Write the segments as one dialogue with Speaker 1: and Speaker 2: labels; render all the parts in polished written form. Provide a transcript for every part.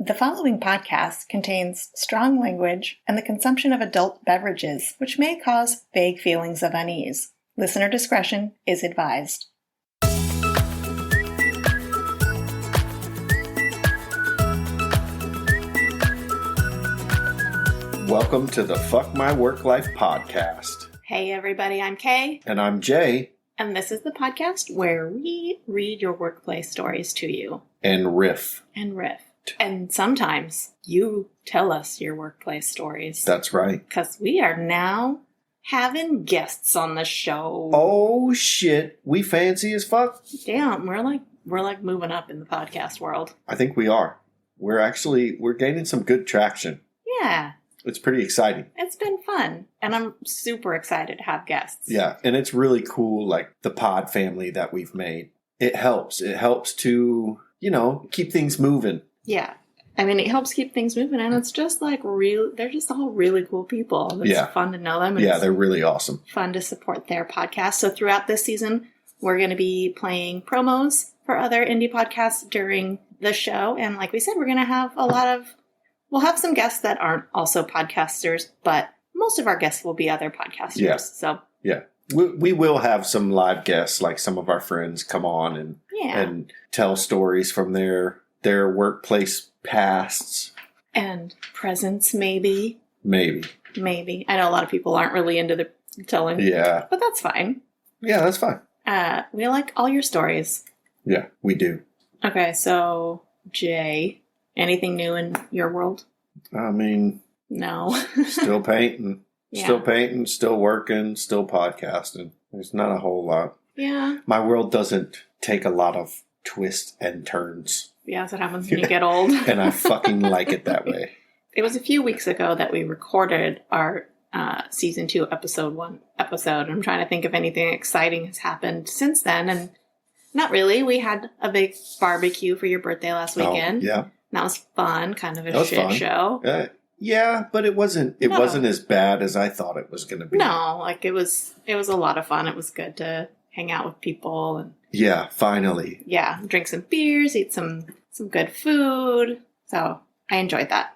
Speaker 1: The following podcast contains strong language and the consumption of adult beverages, which may cause vague feelings of unease. Listener discretion is advised.
Speaker 2: Welcome to the Fuck My Work Life podcast.
Speaker 1: Hey everybody, I'm Kay.
Speaker 2: And I'm Jay.
Speaker 1: And this is the podcast where we read your workplace stories to you.
Speaker 2: And riff.
Speaker 1: And sometimes you tell us your workplace stories.
Speaker 2: That's right.
Speaker 1: Because we are now having guests on the show.
Speaker 2: Oh shit, we fancy as fuck.
Speaker 1: Damn, we're like moving up in the podcast world.
Speaker 2: I think we are. We're gaining some good traction.
Speaker 1: Yeah.
Speaker 2: It's pretty exciting.
Speaker 1: It's been fun. And I'm super excited to have guests.
Speaker 2: Yeah, and it's really cool, like the pod family that we've made. It helps. It helps to, keep things moving.
Speaker 1: Yeah. I mean, it helps keep things moving, and it's just like they're just all really cool people. It's fun to know them.
Speaker 2: Yeah, they're really awesome.
Speaker 1: Fun to support their podcast. So throughout this season, we're going to be playing promos for other indie podcasts during the show. And like we said, we're going to have we'll have some guests that aren't also podcasters, but most of our guests will be other podcasters.
Speaker 2: Yeah.
Speaker 1: So
Speaker 2: yeah. We will have some live guests, like some of our friends come on and tell stories from their workplace pasts.
Speaker 1: And presents, maybe.
Speaker 2: Maybe.
Speaker 1: I know a lot of people aren't really into the telling.
Speaker 2: Yeah.
Speaker 1: But that's fine.
Speaker 2: Yeah, that's fine.
Speaker 1: We like all your stories.
Speaker 2: Yeah, we do.
Speaker 1: Okay, so, Jay, anything new in your world?
Speaker 2: I mean...
Speaker 1: No.
Speaker 2: Still painting.
Speaker 1: Yeah.
Speaker 2: Still painting, still working, still podcasting. There's not a whole lot.
Speaker 1: Yeah.
Speaker 2: My world doesn't take a lot of twists and turns.
Speaker 1: Yeah, that's what happens when you get old.
Speaker 2: And I fucking like it that way.
Speaker 1: It was a few weeks ago that we recorded our Season 2, Episode 1 episode. I'm trying to think if anything exciting has happened since then, and not really. We had a big barbecue for your birthday last weekend.
Speaker 2: Oh, yeah.
Speaker 1: That was fun, kind of a shit show.
Speaker 2: Yeah, but it wasn't as bad as I thought it was going to be.
Speaker 1: No, like it was a lot of fun. It was good to hang out with people and
Speaker 2: yeah, finally.
Speaker 1: Yeah, drink some beers, eat some good food. So I enjoyed that.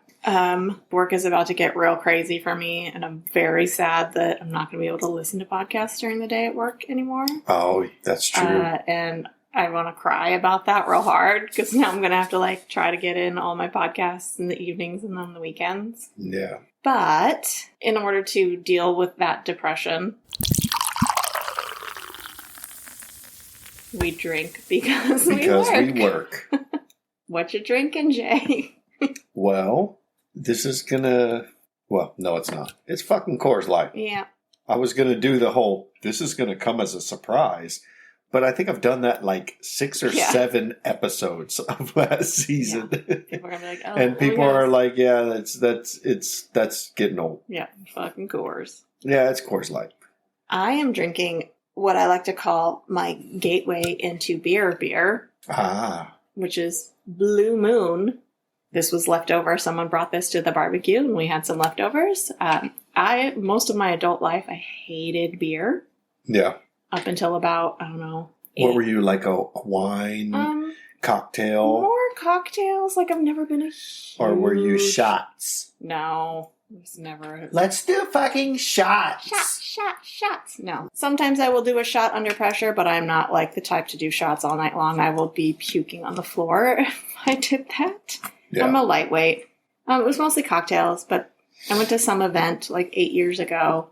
Speaker 1: Work is about to get real crazy for me, and I'm very sad that I'm not going to be able to listen to podcasts during the day at work anymore.
Speaker 2: Oh, that's true.
Speaker 1: And I want to cry about that real hard, because now I'm going to have to try to get in all my podcasts in the evenings and on the weekends.
Speaker 2: Yeah.
Speaker 1: But in order to deal with that depression, we drink because we work. What you drinking, Jay?
Speaker 2: Well, this is gonna... Well, no, it's not. It's fucking Coors Light.
Speaker 1: Yeah.
Speaker 2: I was gonna do the whole, this is gonna come as a surprise, but I think I've done that 6 or 7 episodes of last season. Yeah. People are gonna be like, oh, and people are like, yeah, that's getting old.
Speaker 1: Yeah, fucking Coors.
Speaker 2: Yeah, it's Coors Light.
Speaker 1: I am drinking what I like to call my gateway into beer. Which is Blue Moon. This was leftover. Someone brought this to the barbecue, and we had some leftovers. Most of my adult life, I hated beer.
Speaker 2: Yeah.
Speaker 1: Up until about, I don't know. 8.
Speaker 2: What were you, like a wine cocktail?
Speaker 1: More cocktails. I've never been a huge...
Speaker 2: Or were you shots?
Speaker 1: No. It was never...
Speaker 2: Let's do fucking shots.
Speaker 1: Shots. No. Sometimes I will do a shot under pressure, but I'm not the type to do shots all night long. I will be puking on the floor if I did that. Yeah. I'm a lightweight. It was mostly cocktails, but I went to some event 8 years ago,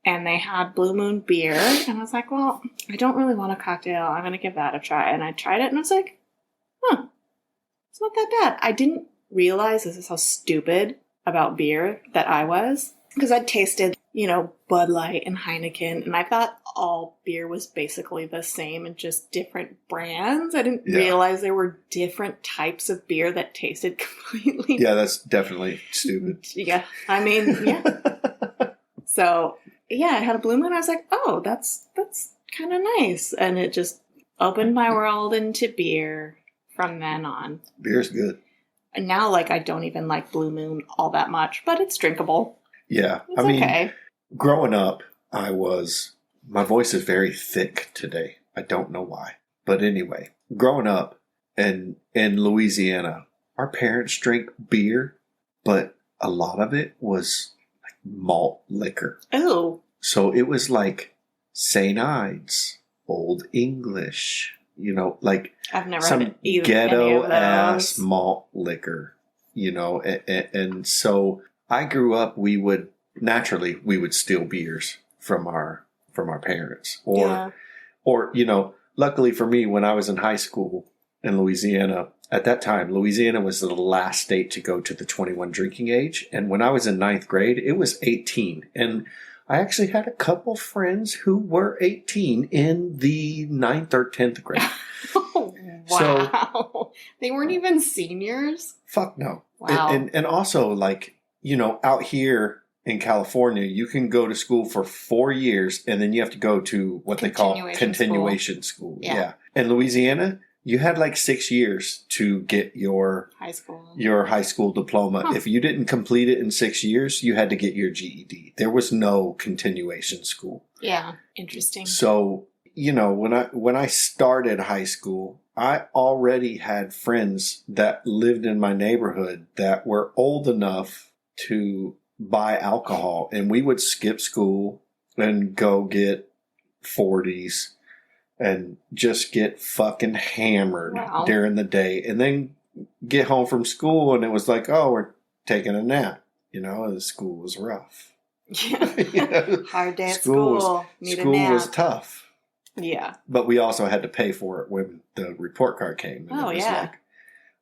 Speaker 1: and they had Blue Moon beer, and I was like, well, I don't really want a cocktail. I'm going to give that a try. And I tried it, and I was like, it's not that bad. I didn't realize this is how stupid about beer that I was, because I'd tasted, Bud Light and Heineken, and I thought all beer was basically the same and just different brands. I didn't realize there were different types of beer that tasted completely...
Speaker 2: Yeah, that's definitely stupid.
Speaker 1: Yeah, I mean, yeah. So, yeah, I had a Blue Moon. I was like, oh, that's kind of nice. And it just opened my world into beer from then on.
Speaker 2: Beer's good.
Speaker 1: And now, I don't even like Blue Moon all that much, but it's drinkable.
Speaker 2: Yeah.
Speaker 1: It's okay.
Speaker 2: Growing up, my voice is very thick today. I don't know why. But anyway, growing up in Louisiana, our parents drank beer, but a lot of it was like malt liquor.
Speaker 1: Oh.
Speaker 2: So it was like St. Ides, Old English, like
Speaker 1: I've never
Speaker 2: some
Speaker 1: had any
Speaker 2: ghetto
Speaker 1: of
Speaker 2: ass
Speaker 1: those.
Speaker 2: malt liquor, and so I grew up, we would steal beers from our parents, or luckily for me, when I was in high school in Louisiana, at that time, Louisiana was the last state to go to the 21 drinking age. And when I was in 9th grade, it was 18. And I actually had a couple friends who were 18 in the 9th or 10th grade.
Speaker 1: Oh, wow. So, they weren't even seniors?
Speaker 2: Fuck no.
Speaker 1: Wow.
Speaker 2: And also, like, out here in California, you can go to school for 4 years and then you have to go to what they call continuation school. Yeah. In Louisiana, you had like 6 years to get your high school diploma. Huh. If you didn't complete it in 6 years, you had to get your GED. There was no continuation school.
Speaker 1: Yeah. Interesting.
Speaker 2: So, when I started high school, I already had friends that lived in my neighborhood that were old enough to buy alcohol, and we would skip school and go get 40s and just get fucking hammered during the day, and then get home from school and it was like, oh, we're taking a nap. The school was rough.
Speaker 1: Yeah. Hard day at school.
Speaker 2: School was tough.
Speaker 1: Yeah.
Speaker 2: But we also had to pay for it when the report card came. And it was like,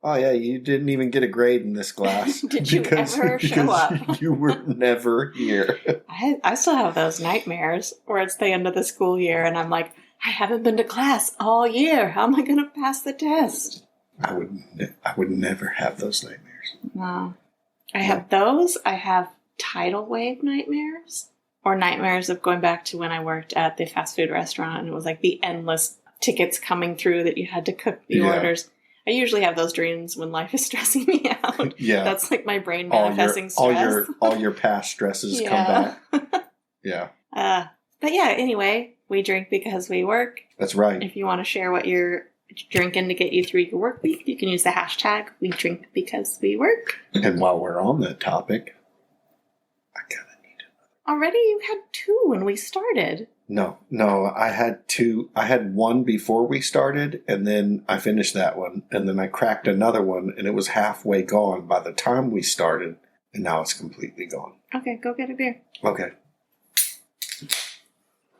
Speaker 2: oh, yeah, you didn't even get a grade in this class.
Speaker 1: Did you ever show up?
Speaker 2: You were never here.
Speaker 1: I still have those nightmares where it's the end of the school year and I'm like, I haven't been to class all year. How am I going to pass the test?
Speaker 2: I would never have those nightmares.
Speaker 1: No. I have those. I have tidal wave nightmares, or nightmares of going back to when I worked at the fast food restaurant and it was like the endless tickets coming through that you had to cook the orders. I usually have those dreams when life is stressing me out. Yeah. That's like my brain manifesting stress.
Speaker 2: All your past stresses come back. Yeah.
Speaker 1: But yeah, anyway, we drink because we work.
Speaker 2: That's right.
Speaker 1: If you want to share what you're drinking to get you through your work week, you can use the hashtag We Drink Because We Work.
Speaker 2: And while we're on that topic, I kind of need another.
Speaker 1: Already? You had 2 when we started.
Speaker 2: No, I had 2. I had 1 before we started, and then I finished that one, and then I cracked another one, and it was halfway gone by the time we started, and now it's completely gone.
Speaker 1: Okay, go get a beer.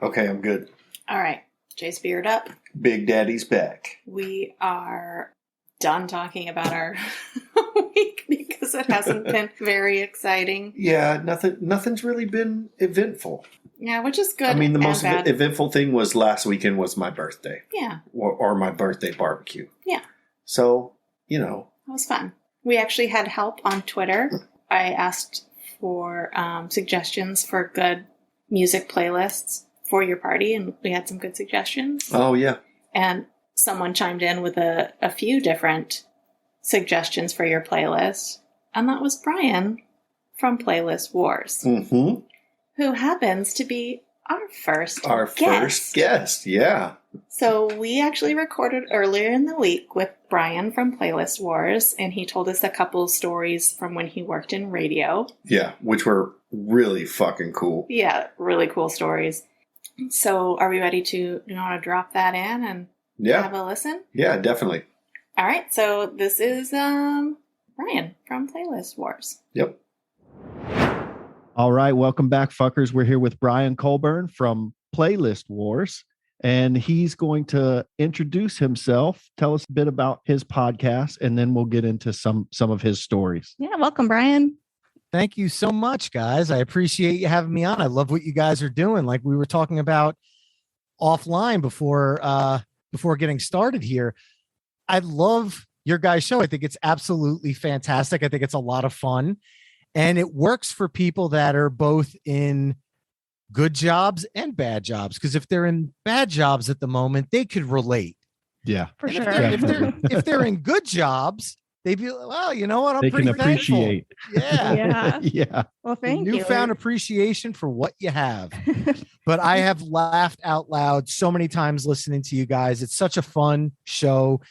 Speaker 2: Okay, I'm good.
Speaker 1: All right. Jay's beard up.
Speaker 2: Big Daddy's back.
Speaker 1: We are done talking about our week because it hasn't been very exciting.
Speaker 2: Yeah, nothing's really been eventful.
Speaker 1: Yeah, which is good.
Speaker 2: I mean, the most eventful thing was last weekend was my birthday.
Speaker 1: Yeah.
Speaker 2: Or my birthday barbecue.
Speaker 1: Yeah.
Speaker 2: So,
Speaker 1: It was fun. We actually had help on Twitter. I asked for suggestions for good music playlists for your party, and we had some good suggestions.
Speaker 2: Oh, yeah.
Speaker 1: And someone chimed in with a few different suggestions for your playlist, and that was Brian from Playlist Wars,
Speaker 2: who
Speaker 1: happens to be our first
Speaker 2: guest, yeah.
Speaker 1: So we actually recorded earlier in the week with Brian from Playlist Wars, and he told us a couple stories from when he worked in radio.
Speaker 2: Yeah, which were really fucking cool.
Speaker 1: Yeah, really cool stories. So are we ready to drop that in and have a listen?
Speaker 2: Yeah, definitely.
Speaker 1: All right, so this is Brian from Playlist Wars.
Speaker 2: Yep.
Speaker 3: All right, welcome back, fuckers. We're here with Brian Colburn from Playlist Wars, and he's going to introduce himself, tell us a bit about his podcast, and then we'll get into some of his stories.
Speaker 1: Yeah, welcome, Brian.
Speaker 4: Thank you so much, guys. I appreciate you having me on. I love what you guys are doing. Like we were talking about offline before getting started here. I love your guys' show. I think it's absolutely fantastic. I think it's a lot of fun. And it works for people that are both in good jobs and bad jobs. Because if they're in bad jobs at the moment, they could relate.
Speaker 3: Yeah,
Speaker 4: for sure. If they're in good jobs, they'd be like, well, you know what? I'm pretty
Speaker 3: can appreciate.
Speaker 4: Thankful.
Speaker 1: Yeah.
Speaker 3: Yeah.
Speaker 1: Well, thank you.
Speaker 4: Newfound appreciation for what you have. But I have laughed out loud so many times listening to you guys. It's such a fun show.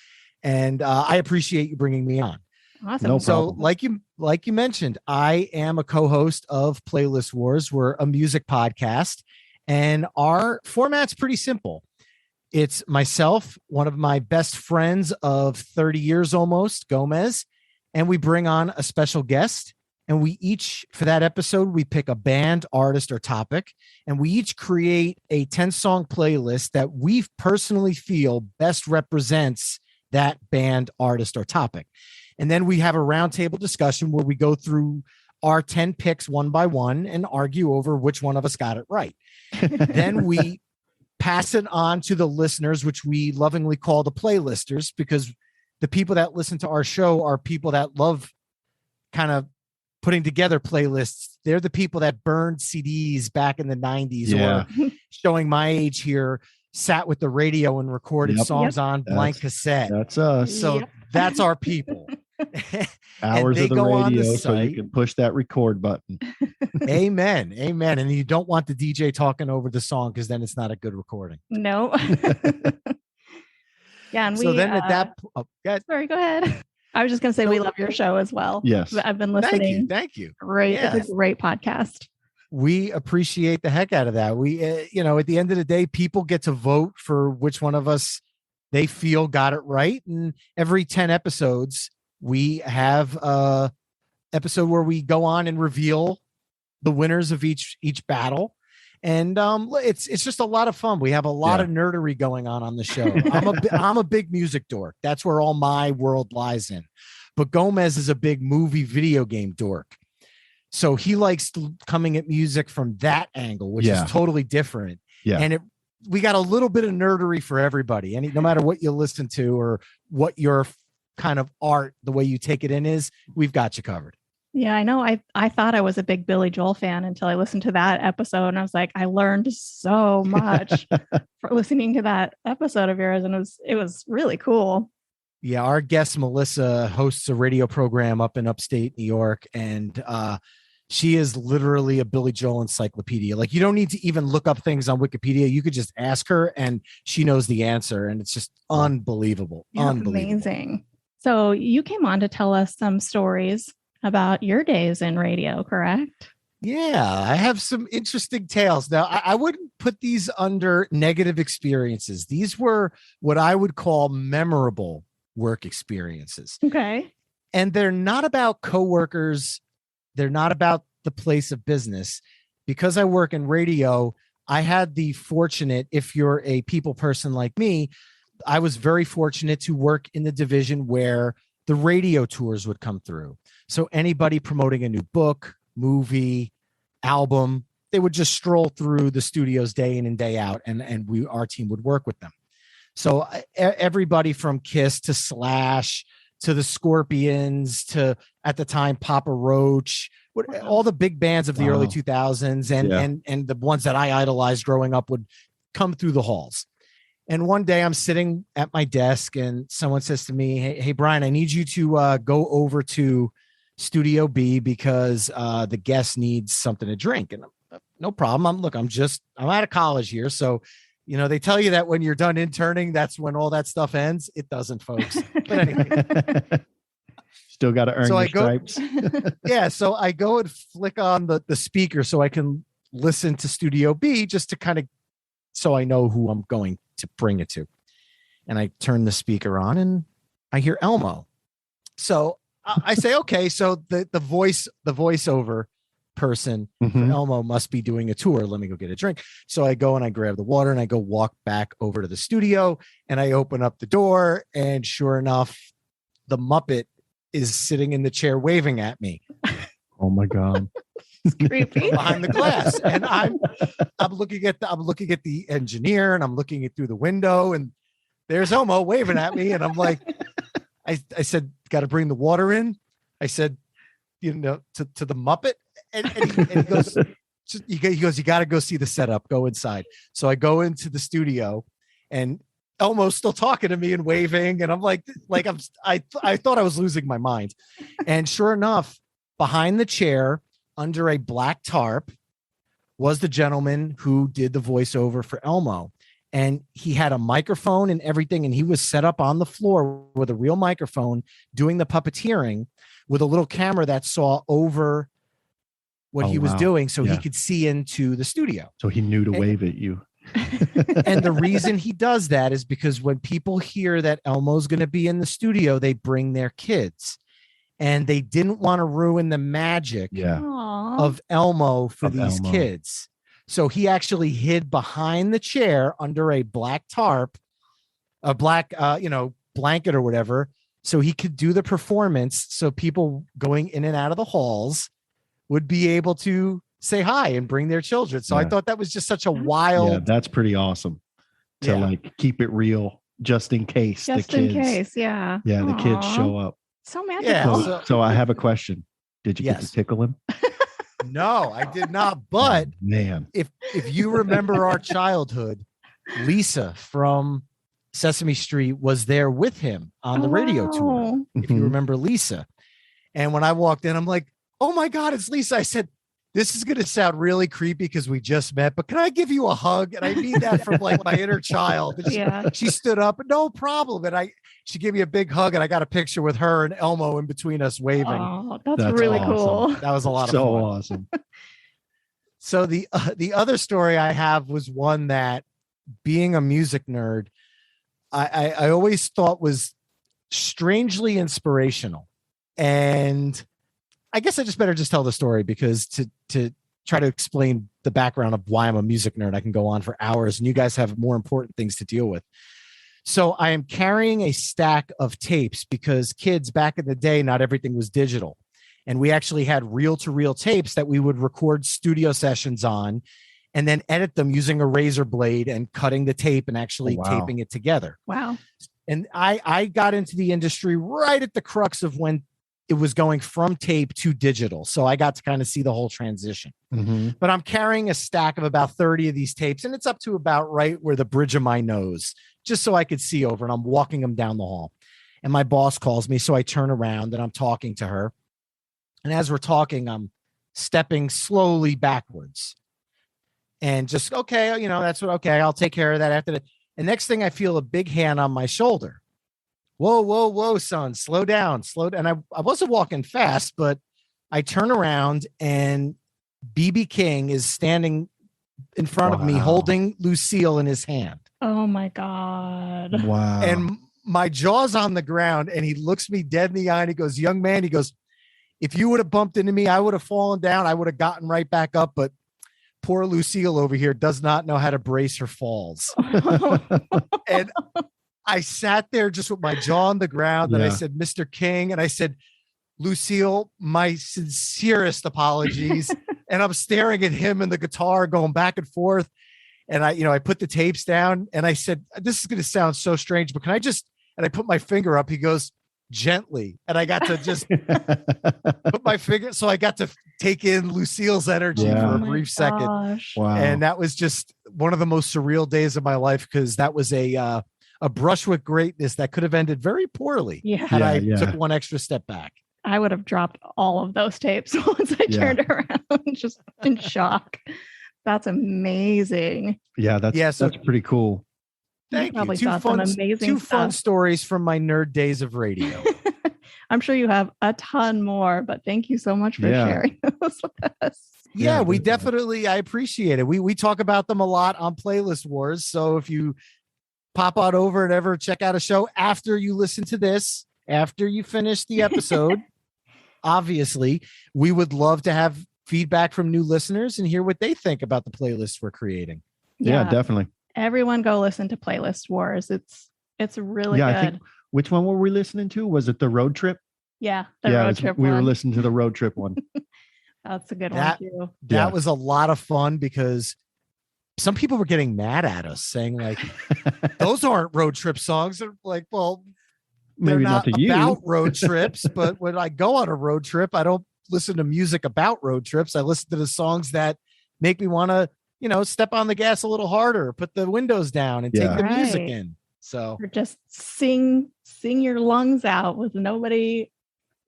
Speaker 4: And I appreciate you bringing me on.
Speaker 1: Awesome.
Speaker 3: No
Speaker 4: So
Speaker 3: problem.
Speaker 4: like you mentioned, I am a co-host of Playlist Wars. We're a music podcast, and our format's pretty simple. It's myself, one of my best friends of 30 years almost, Gomez, and we bring on a special guest. And we each, for that episode, we pick a band, artist, or topic, and we each create a 10-song playlist that we personally feel best represents that band, artist, or topic. And then we have a roundtable discussion where we go through our 10 picks one by one and argue over which one of us got it right. Then we pass it on to the listeners, which we lovingly call the playlisters, because the people that listen to our show are people that love kind of putting together playlists. They're the people that burned CDs back in the 90s, or showing my age here, sat with the radio and recorded songs on blank cassette.
Speaker 3: That's us.
Speaker 4: So that's our people.
Speaker 3: Hours of the radio, so you can push that record button.
Speaker 4: Amen. And you don't want the DJ talking over the song, because then it's not a good recording.
Speaker 1: No. Yeah, and
Speaker 4: so then at that
Speaker 1: sorry, go ahead. I was just going to say, we love your show as well.
Speaker 3: Yes.
Speaker 1: I've been listening.
Speaker 4: Thank you.
Speaker 1: Great.
Speaker 4: Yes.
Speaker 1: It's a great podcast.
Speaker 4: We appreciate the heck out of that. We, at the end of the day, people get to vote for which one of us they feel got it right. And every 10 episodes, we have a episode where we go on and reveal the winners of each battle. And it's just a lot of fun. We have a lot of nerdery going on the show. I'm a big music dork. That's where all my world lies in. But Gomez is a big movie video game dork. So he likes coming at music from that angle, which is totally different. Yeah. And we got a little bit of nerdery for everybody. And no matter what you listen to or what your kind of art, the way you take it in is, we've got you covered.
Speaker 1: Yeah, I know. I thought I was a big Billy Joel fan until I listened to that episode, and I was like, I learned so much for listening to that episode of yours, and it was really cool.
Speaker 4: Yeah, our guest Melissa hosts a radio program up in upstate New York, and she is literally a Billy Joel encyclopedia. Like, you don't need to even look up things on Wikipedia. You could just ask her, and she knows the answer, and it's just unbelievable.
Speaker 1: Yeah, unbelievable. Amazing. So you came on to tell us some stories about your days in radio, correct?
Speaker 4: Yeah, I have some interesting tales. Now, I wouldn't put these under negative experiences. These were what I would call memorable work experiences.
Speaker 1: Okay.
Speaker 4: And they're not about coworkers. They're not about the place of business. Because I work in radio, I had the fortunate, if you're a people person like me, I was very fortunate to work in the division where the radio tours would come through. So anybody promoting a new book, movie, album, they would just stroll through the studios day in and day out, and our team would work with them. So everybody from Kiss to Slash to the Scorpions to, at the time, Papa Roach, all the big bands of the early 2000s and the ones that I idolized growing up would come through the halls. And one day I'm sitting at my desk and someone says to me, Hey, Brian, I need you to go over to Studio B because the guest needs something to drink. And no problem. I'm out of college here. So, they tell you that when you're done interning, that's when all that stuff ends. It doesn't, folks. But anyway.
Speaker 3: Still got to earn your stripes.
Speaker 4: Yeah. So I go and flick on the speaker so I can listen to Studio B just to kind of, so I know who I'm going to bring it to. And I turn the speaker on and I hear Elmo. So I say, okay, so the voiceover person for Elmo must be doing a tour. Let me go get a drink. So I go and I grab the water and I go walk back over to the studio and I open up the door. And sure enough, the Muppet is sitting in the chair waving at me.
Speaker 3: Oh my God.
Speaker 1: It's creepy.
Speaker 4: Behind the glass. And I'm looking at the engineer and I'm looking it through the window and there's Elmo waving at me. And I'm like, I said, got to bring the water in. I said, to the Muppet. And he goes, you got to go see the setup, go inside. So I go into the studio and Elmo's still talking to me and waving. And I'm I thought I was losing my mind. And sure enough, behind the chair under a black tarp was the gentleman who did the voiceover for Elmo. and he had a microphone and everything. And he was set up on the floor with a real microphone doing the puppeteering with a little camera that saw over what he was doing. So he could see into the studio.
Speaker 3: So he knew to wave at you.
Speaker 4: And the reason he does that is because when people hear that Elmo's going to be in the studio, they bring their kids, and they didn't want to ruin the magic of Elmo for these kids. So he actually hid behind the chair under a black tarp, a black, blanket or whatever. So he could do the performance. So people going in and out of the halls would be able to say hi and bring their children. So I thought that was just such a wild.
Speaker 3: Yeah, that's pretty awesome to like keep it real just in case the kids.
Speaker 1: Yeah.
Speaker 3: Yeah, the kids show up.
Speaker 1: So magical.
Speaker 3: Yeah, so I have a question. Did you get to tickle him?
Speaker 4: No, I did not. But
Speaker 3: man,
Speaker 4: if you remember our childhood, Lisa from Sesame Street was there with him on the radio tour. If you remember Lisa. And when I walked in, I'm like, oh my God, it's Lisa. I said, this is going to sound really creepy because we just met, but can I give you a hug? And I need that from like my inner child. She stood up, no problem. And she gave me a big hug, and I got a picture with her and Elmo in between us waving.
Speaker 1: Oh, that's really
Speaker 3: awesome.
Speaker 1: Cool.
Speaker 4: That was a lot of fun.
Speaker 3: So awesome.
Speaker 4: So the other story I have was one that, being a music nerd, I always thought was strangely inspirational. And I guess I just better just tell the story, because to try to explain the background of why I'm a music nerd, I can go on for hours, and you guys have more important things to deal with. So I am carrying a stack of tapes because kids back in the day, not everything was digital. And we actually had reel-to-reel tapes that we would record studio sessions on and then edit them using a razor blade and cutting the tape and actually taping it together.
Speaker 1: Wow.
Speaker 4: And I got into the industry right at the crux of when it was going from tape to digital. So I got to kind of see the whole transition. But I'm carrying a stack of about 30 of these tapes, and it's up to about right where the bridge of my nose, just so I could see over, and I'm walking them down the hall. And my boss calls me. So I turn around and I'm talking to her. And as we're talking, I'm stepping slowly backwards and just, I'll take care of that after that. And next thing, I feel a big hand on my shoulder. Whoa, son, slow down. And I wasn't walking fast, but I turn around and BB King is standing in front of me holding Lucille in his hand.
Speaker 1: Oh my God.
Speaker 3: Wow.
Speaker 4: And my jaw's on the ground, and he looks me dead in the eye and he goes, young man, he goes, if you would have bumped into me, I would have fallen down. I would have gotten right back up. But poor Lucille over here does not know how to brace her falls. And I sat there just with my jaw on the ground, and I said, Mr. King. And I said, Lucille, my sincerest apologies. And I'm staring at him and the guitar going back and forth. And I put the tapes down, and I said, this is going to sound so strange, but can I just, and I put my finger up. He goes, gently. And I got to just put my finger. So I got to take in Lucille's energy for a brief second.
Speaker 3: Wow.
Speaker 4: And that was just one of the most surreal days of my life, because that was a brush with greatness that could have ended very poorly had I took one extra step back.
Speaker 1: I would have dropped all of those tapes once I turned around, just in shock. That's amazing.
Speaker 3: Yeah, that's pretty cool.
Speaker 4: Thank you. Two fun stories from my nerd days of radio.
Speaker 1: I'm sure you have a ton more, but thank you so much for sharing those with us.
Speaker 4: Yeah, we definitely, I appreciate it. We talk about them a lot on Playlist Wars. So if you pop on over and ever check out a show after you listen to this, after you finish the episode, obviously, we would love to have feedback from new listeners and hear what they think about the playlists we're creating.
Speaker 3: Yeah, definitely.
Speaker 1: Everyone go listen to Playlist Wars. It's really good.
Speaker 3: I think, which one were we listening to? Was it the road trip?
Speaker 1: Yeah, the road trip
Speaker 3: we
Speaker 1: one.
Speaker 3: were listening to the road trip one.
Speaker 1: That's a good one too.
Speaker 4: That was a lot of fun, because some people were getting mad at us saying like, those aren't road trip songs. They're like, well, they're not about road trips, but when I go on a road trip, I don't listen to music about road trips. I listen to the songs that make me want to, step on the gas a little harder, put the windows down and take the music in. So
Speaker 1: or just sing your lungs out with nobody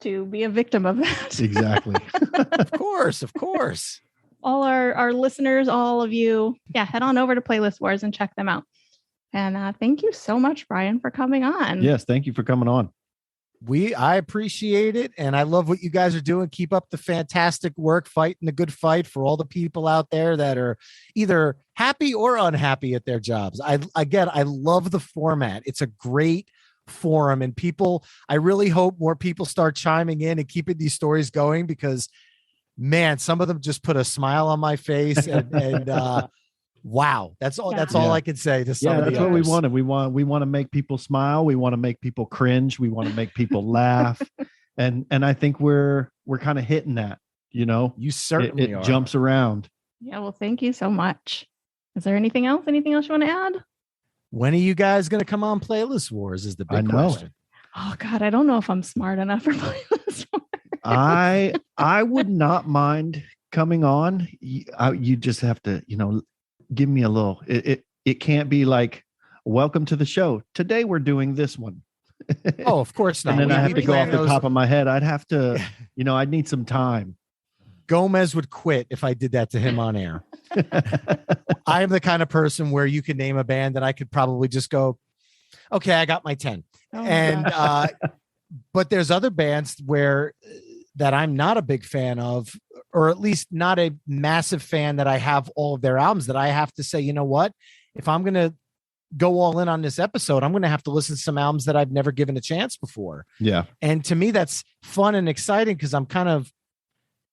Speaker 1: to be a victim of that.
Speaker 3: Exactly.
Speaker 4: Of course.
Speaker 1: All our listeners, all of you, head on over to Playlist Wars and check them out. And thank you so much, Brian, for coming on.
Speaker 3: Yes, thank you for coming on.
Speaker 4: I appreciate it. And I love what you guys are doing. Keep up the fantastic work, fighting the good fight for all the people out there that are either happy or unhappy at their jobs. I love the format. It's a great forum, and I really hope more people start chiming in and keeping these stories going, because man, some of them just put a smile on my face and wow. That's all I can say to some of the
Speaker 3: that's what we wanted. We want to make people smile. We want to make people cringe. We want to make people laugh. And I think we're kind of hitting that,
Speaker 4: You certainly
Speaker 3: it jumps around.
Speaker 1: Yeah. Well, thank you so much. Is there anything else you want to add?
Speaker 4: When are you guys going to come on Playlist Wars is the big question.
Speaker 1: Oh God, I don't know if I'm smart enough for Playlist Wars.
Speaker 3: I would not mind coming on. You just have to, give me a little, it can't be like, welcome to the show. Today we're doing this one.
Speaker 4: Oh, of course not.
Speaker 3: And then I have to go off the top of my head. I'd have to, I'd need some time.
Speaker 4: Gomez would quit if I did that to him on air. I am the kind of person where you could name a band that I could probably just go, okay, I got my 10. But there's other bands that I'm not a big fan of, or at least not a massive fan, that I have all of their albums, that I have to say, you know what, if I'm going to go all in on this episode, I'm going to have to listen to some albums that I've never given a chance before.
Speaker 3: Yeah.
Speaker 4: And to me, that's fun and exciting, because I'm kind of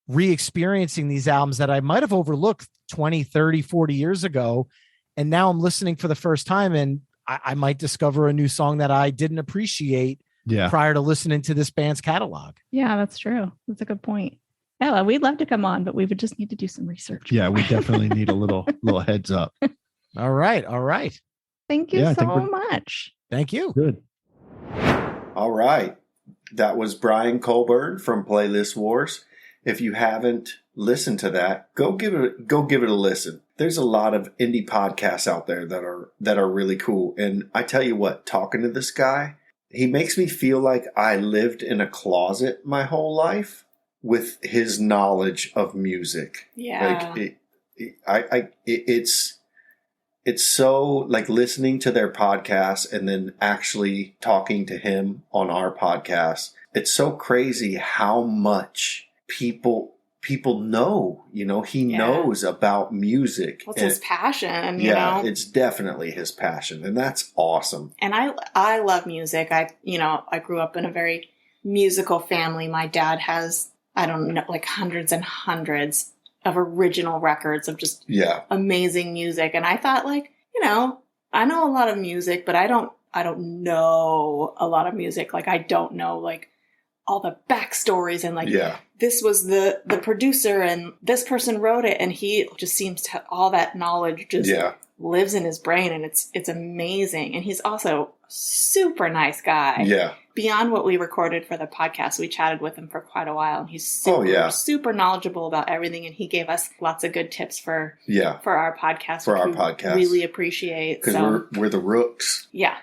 Speaker 4: re-experiencing these albums that I might have overlooked 20, 30, 40 years ago. And now I'm listening for the first time, and I might discover a new song that I didn't appreciate prior to listening to this band's catalog.
Speaker 1: Yeah, that's true. That's a good point. Yeah, we'd love to come on, but we would just need to do some research.
Speaker 3: Yeah, we definitely need a little heads up.
Speaker 4: All right.
Speaker 1: Thank you so much.
Speaker 4: Thank you.
Speaker 3: Good.
Speaker 2: All right. That was Brian Colburn from Playlist Wars. If you haven't listened to that, go give it a listen. There's a lot of indie podcasts out there that are really cool. And I tell you what, talking to this guy, he makes me feel like I lived in a closet my whole life with his knowledge of music.
Speaker 1: Yeah.
Speaker 2: Like it's so, like, listening to their podcast and then actually talking to him on our podcast. It's so crazy how much people know, he knows about music.
Speaker 1: What's his passion?
Speaker 2: Yeah, it's definitely his passion, and that's awesome.
Speaker 1: And I love music. I grew up in a very musical family. My dad has, I don't know, like hundreds and hundreds of original records of just amazing music. And I thought, like, I know a lot of music, but I don't know a lot of music. Like, I don't know, like, all the backstories and, like, this was the producer and this person wrote it, and he just seems to have all that knowledge just lives in his brain, and it's amazing. And he's also a super nice guy.
Speaker 2: Yeah.
Speaker 1: Beyond what we recorded for the podcast, we chatted with him for quite a while, and he's super knowledgeable about everything, and he gave us lots of good tips for our podcast. Really appreciate,
Speaker 2: because we're the rooks.
Speaker 1: Yeah.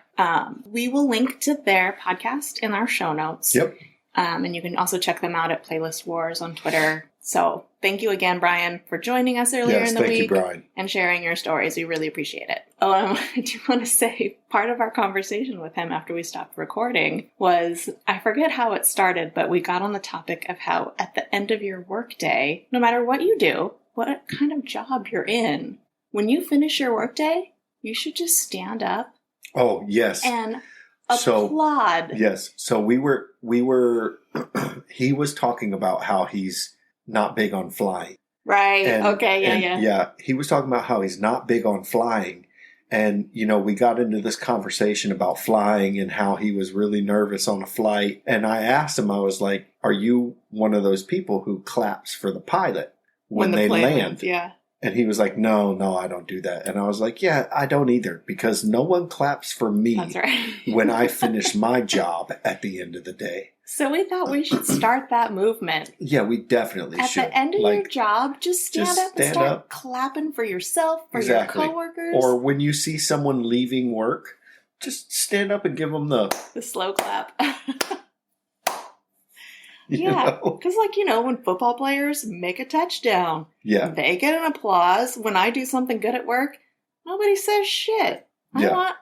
Speaker 1: We will link to their podcast in our show notes.
Speaker 2: Yep.
Speaker 1: And you can also check them out at Playlist Wars on Twitter. So thank you again, Brian, for joining us earlier in the week and sharing your stories. We really appreciate it. I do want to say, part of our conversation with him after we stopped recording was, I forget how it started, but we got on the topic of how at the end of your workday, no matter what you do, what kind of job you're in, when you finish your workday, you should just stand up.
Speaker 2: Oh, yes.
Speaker 1: And applaud.
Speaker 2: Yes. So we were he was talking about how he's not big on flying.
Speaker 1: Right.
Speaker 2: Yeah. He was talking about how he's not big on flying. And, we got into this conversation about flying and how he was really nervous on a flight. And I asked him, I was like, are you one of those people who claps for the pilot when they land?
Speaker 1: Yeah.
Speaker 2: And he was like, no, I don't do that. And I was like, yeah, I don't either, because no one claps for me when I finish my job at the end of the day.
Speaker 1: So we thought we should start that movement.
Speaker 2: Yeah, we definitely should.
Speaker 1: At the end of your job, just stand up and start clapping for yourself, for your coworkers.
Speaker 2: Or when you see someone leaving work, just stand up and give them the
Speaker 1: slow clap. Yeah, because when football players make a touchdown, they get an applause. When I do something good at work, nobody says shit. I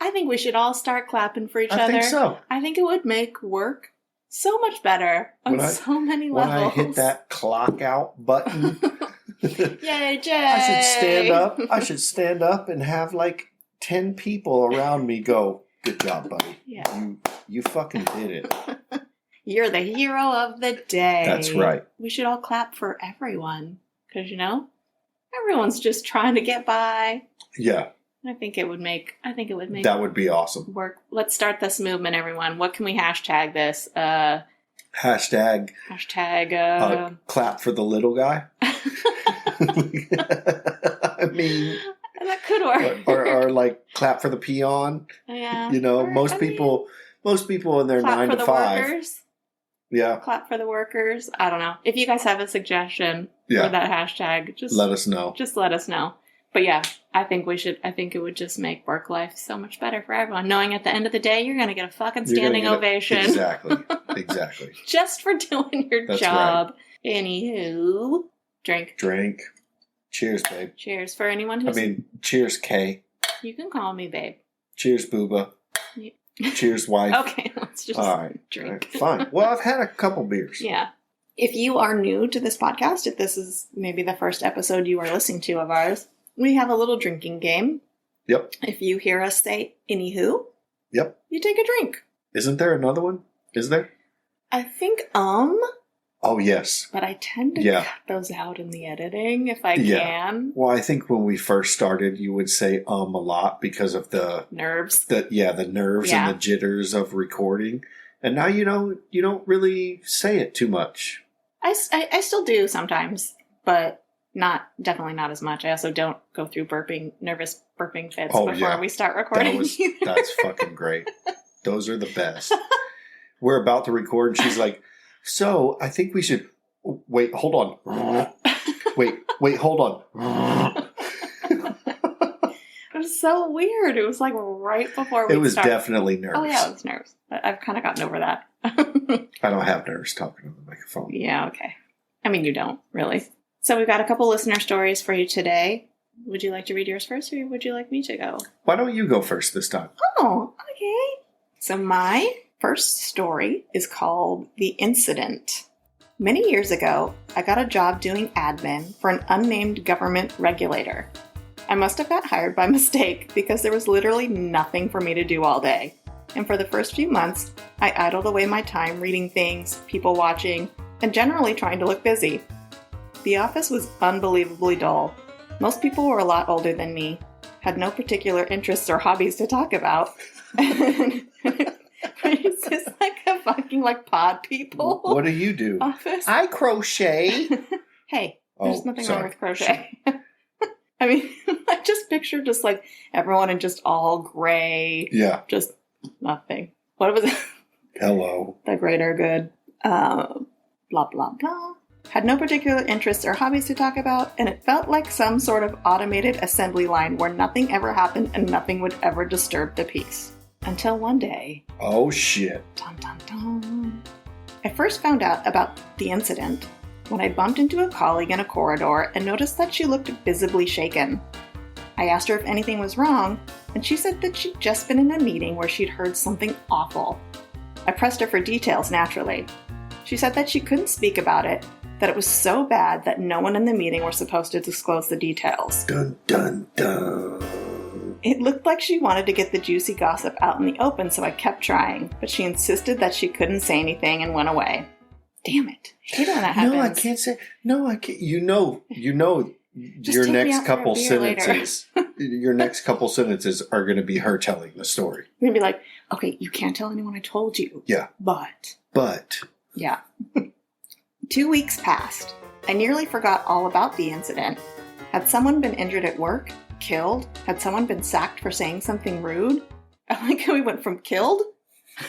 Speaker 1: I think we should all start clapping for each other.
Speaker 2: I think so.
Speaker 1: I think it would make work so much better on so many levels.
Speaker 2: When I hit that clock out button.
Speaker 1: Yay, Jay!
Speaker 2: I should stand up and have like 10 people around me go, good job, buddy.
Speaker 1: Yeah.
Speaker 2: You fucking did it.
Speaker 1: You're the hero of the day.
Speaker 2: That's right.
Speaker 1: We should all clap for everyone. Because, everyone's just trying to get by.
Speaker 2: Yeah.
Speaker 1: I think it would make
Speaker 2: that would be awesome.
Speaker 1: Work. Let's start this movement, everyone. What can we hashtag this?
Speaker 2: Hashtag clap for the little guy. I mean,
Speaker 1: that could work.
Speaker 2: Or like clap for the peon.
Speaker 1: Yeah.
Speaker 2: Most people in their 9 to 5.
Speaker 1: Workers.
Speaker 2: Yeah.
Speaker 1: Clap for the workers. I don't know. If you guys have a suggestion for that hashtag, just
Speaker 2: let us know.
Speaker 1: Just let us know. But yeah, I think it would just make work life so much better for everyone. Knowing at the end of the day, you're going to get a fucking standing ovation.
Speaker 2: Exactly.
Speaker 1: Just for doing your job. Right. Anywho, drink. Cheers, babe. Cheers for anyone who's...
Speaker 2: cheers, Kay.
Speaker 1: You can call me babe.
Speaker 2: Cheers, Booba. Cheers, wife.
Speaker 1: Okay, let's just drink.
Speaker 2: All right, fine. Well, I've had a couple beers.
Speaker 1: Yeah. If you are new to this podcast, if this is maybe the first episode you are listening to of ours, we have a little drinking game.
Speaker 2: Yep.
Speaker 1: If you hear us say anywho,
Speaker 2: yep,
Speaker 1: you take a drink.
Speaker 2: Isn't there another one? Is there?
Speaker 1: I think
Speaker 2: Oh, yes.
Speaker 1: But I tend to cut those out in the editing if I can.
Speaker 2: Well, I think when we first started, you would say a lot because of the
Speaker 1: nerves.
Speaker 2: The nerves and the jitters of recording. And now you don't really say it too much.
Speaker 1: I still do sometimes, but definitely not as much. I also don't go through nervous burping fits before we start recording.
Speaker 2: That's fucking great. Those are the best. We're about to record and she's like, so I think we should wait, hold on. Wait, hold on.
Speaker 1: It was so weird. It was like right before we started.
Speaker 2: It was definitely nerves.
Speaker 1: Oh yeah, it was nerves. I've kind of gotten over that.
Speaker 2: I don't have nerves talking on the microphone.
Speaker 1: Yeah, okay. You don't, really. So we've got a couple listener stories for you today. Would you like to read yours first, or would you like me to go?
Speaker 2: Why don't you go first this time?
Speaker 1: Oh, okay. So my first story is called The Incident. Many years ago, I got a job doing admin for an unnamed government regulator. I must have got hired by mistake because there was literally nothing for me to do all day. And for the first few months, I idled away my time reading things, people watching, and generally trying to look busy. The office was unbelievably dull. Most people were a lot older than me, had no particular interests or hobbies to talk about. Is this like a fucking pod people?
Speaker 2: What do you do?
Speaker 1: Office?
Speaker 2: I crochet.
Speaker 1: Hey, there's nothing wrong with crochet. I just pictured just everyone in just all gray.
Speaker 2: Yeah.
Speaker 1: Just nothing. What was it?
Speaker 2: Hello.
Speaker 1: The greater good. Blah, blah, blah. Had no particular interests or hobbies to talk about, and it felt like some sort of automated assembly line where nothing ever happened and nothing would ever disturb the peace. Until one day...
Speaker 2: Oh, shit.
Speaker 1: Dun, dun, dun. I first found out about the incident when I bumped into a colleague in a corridor and noticed that she looked visibly shaken. I asked her if anything was wrong, and she said that she'd just been in a meeting where she'd heard something awful. I pressed her for details, naturally. She said that she couldn't speak about it, that it was so bad that no one in the meeting were supposed to disclose the details.
Speaker 2: Dun, dun, dun.
Speaker 1: It looked like she wanted to get the juicy gossip out in the open, so I kept trying, but she insisted that she couldn't say anything and went away. Damn it. I hate when that happens.
Speaker 2: No, I can't say... No, I can't... You know your next couple sentences... your next couple sentences are going to be her telling the story.
Speaker 1: You're going to be like, okay, you can't tell anyone I told you.
Speaker 2: Yeah. But...
Speaker 1: Yeah. 2 weeks passed. I nearly forgot all about the incident. Had someone been injured at work? Killed? Had someone been sacked for saying something rude? I like how we went from killed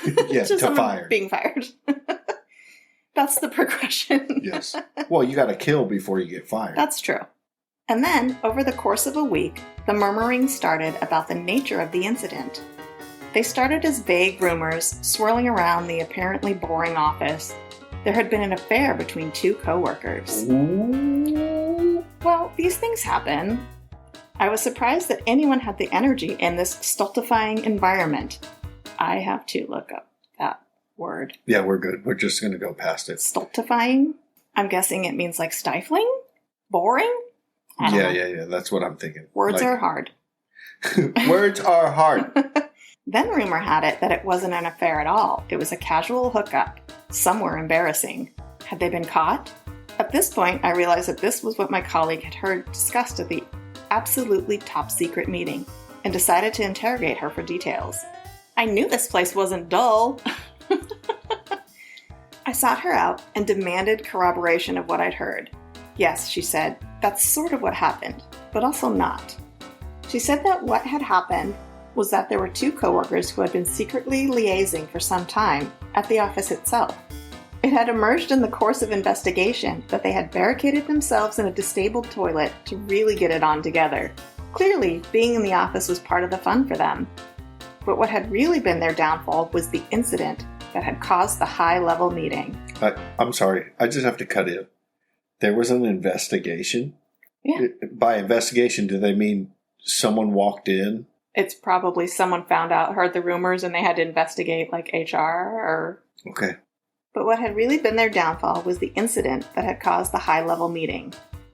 Speaker 2: to fired.
Speaker 1: Being fired. That's the progression.
Speaker 2: Yes. Well, you got to kill before you get fired.
Speaker 1: That's true. And then, over the course of a week, the murmuring started about the nature of the incident. They started as vague rumors swirling around the apparently boring office. There had been an affair between two co-workers.
Speaker 2: Ooh.
Speaker 1: Well, these things happen. I was surprised that anyone had the energy in this stultifying environment. I have to look up that word.
Speaker 2: Yeah, we're good. We're just going to go past it.
Speaker 1: Stultifying? I'm guessing it means like stifling? Boring?
Speaker 2: Yeah. That's what I'm thinking.
Speaker 1: Words are hard.
Speaker 2: Words are hard.
Speaker 1: Then rumor had it that it wasn't an affair at all. It was a casual hookup. Some were embarrassing. Had they been caught? At this point, I realized that this was what my colleague had heard discussed at the absolutely top secret meeting, and decided to interrogate her for details. I knew this place wasn't dull. I sought her out and demanded corroboration of what I'd heard. Yes, she said, that's sort of what happened, but also not. She said that what had happened was that there were 2 coworkers who had been secretly liaising for some time at the office itself. It had emerged in the course of investigation that they had barricaded themselves in a disabled toilet to really get it on together. Clearly, being in the office was part of the fun for them. But what had really been their downfall was the incident that had caused the high-level meeting.
Speaker 2: I'm sorry, I just have to cut in. There was an investigation?
Speaker 1: Yeah.
Speaker 2: By investigation, do they mean someone walked in?
Speaker 1: It's probably someone found out, heard the rumors, and they had to investigate, like HR or...
Speaker 2: Okay.
Speaker 1: But what had really been their downfall was the incident that had caused the high-level meeting.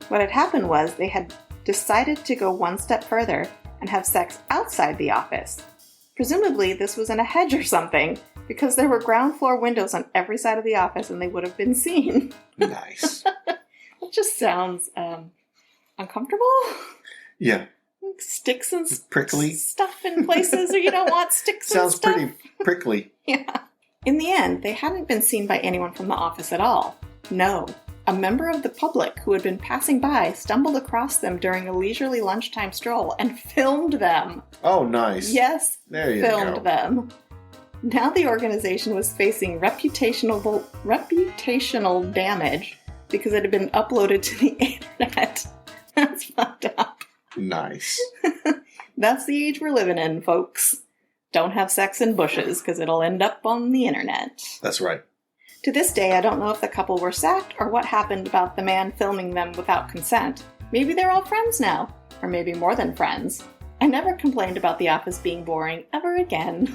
Speaker 1: What had happened was they had decided to go one step further and have sex outside the office. Presumably, this was in a hedge or something, because there were ground floor windows on every side of the office and they would have been seen.
Speaker 2: Nice.
Speaker 1: It just sounds uncomfortable.
Speaker 2: Yeah.
Speaker 1: Like sticks and
Speaker 2: prickly
Speaker 1: stuff in places where you don't want sticks and stuff.
Speaker 2: Sounds pretty prickly.
Speaker 1: Yeah. In the end, they hadn't been seen by anyone from the office at all. No. A member of the public who had been passing by stumbled across them during a leisurely lunchtime stroll and filmed them.
Speaker 2: Oh, nice.
Speaker 1: Yes,
Speaker 2: there you
Speaker 1: filmed
Speaker 2: go.
Speaker 1: them. Now the organization was facing reputational damage because it had been uploaded to the internet. That's fucked up.
Speaker 2: Nice.
Speaker 1: That's the age we're living in, folks. Don't have sex in bushes because it'll end up on the internet.
Speaker 2: That's right.
Speaker 1: To this day, I don't know if the couple were sacked or what happened about the man filming them without consent. Maybe they're all friends now, or maybe more than friends. I never complained about the office being boring ever again.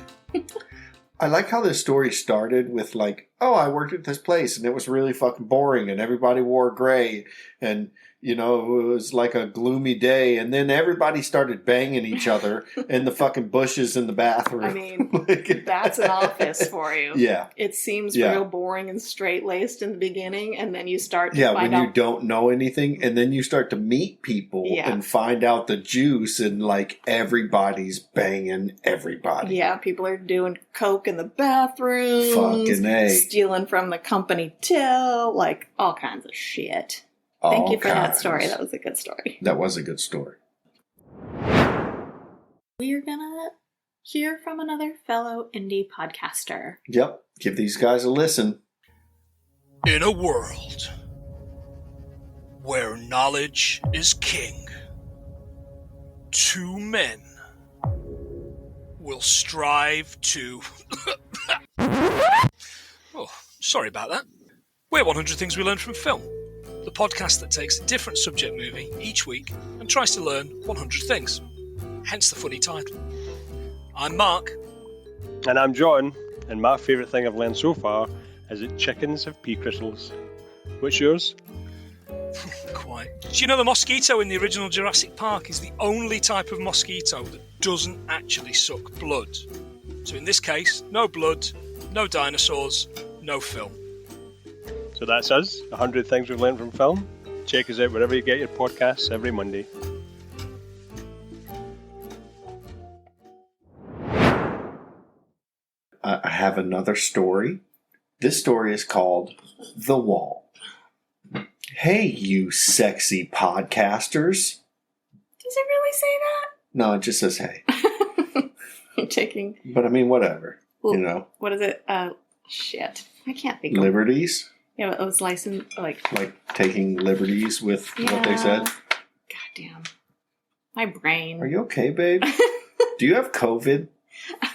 Speaker 2: I like how this story started with like, oh, I worked at this place and it was really fucking boring and everybody wore gray and, you know, it was like a gloomy day and then everybody started banging each other in the fucking bushes in the bathroom.
Speaker 1: I mean, that's an office for you.
Speaker 2: Yeah.
Speaker 1: It seems real boring and straight-laced in the beginning and then you start to
Speaker 2: find out... you don't know anything and then you start to meet people and find out the juice and like everybody's banging everybody.
Speaker 1: Yeah, people are doing coke in the bathroom.
Speaker 2: Fucking A.
Speaker 1: Stealing from the company till, like all kinds of shit. Thank you for that story. That was a good story.
Speaker 2: That was a good story.
Speaker 1: We're gonna hear from another fellow indie podcaster.
Speaker 2: Yep. Give these guys a listen.
Speaker 5: In a world where knowledge is king, 2 men will strive to... Oh, sorry about that. We're 100 Things We Learned from Film, the podcast that takes a different subject movie each week and tries to learn 100 things. Hence the funny title. I'm Mark.
Speaker 6: And I'm John, and my favourite thing I've learned so far is that chickens have pea crystals. What's yours?
Speaker 5: Quite. Do you know the mosquito in the original Jurassic Park is the only type of mosquito that doesn't actually suck blood? So in this case, no blood, no dinosaurs, no film.
Speaker 6: So that's us, 100 Things We've Learned from Film. Check us out wherever you get your podcasts every Monday.
Speaker 2: I have another story. This story is called The Wall. Hey, you sexy podcasters.
Speaker 1: Does it really say that?
Speaker 2: No, it just says hey.
Speaker 1: I'm taking...
Speaker 2: But I mean, whatever.
Speaker 1: Well,
Speaker 2: you know.
Speaker 1: What is it? Shit. I can't think of
Speaker 2: Liberties?
Speaker 1: Yeah, it was licensed, like
Speaker 2: taking liberties with what they said?
Speaker 1: Goddamn. My brain.
Speaker 2: Are you okay, babe? Do you have COVID?
Speaker 1: I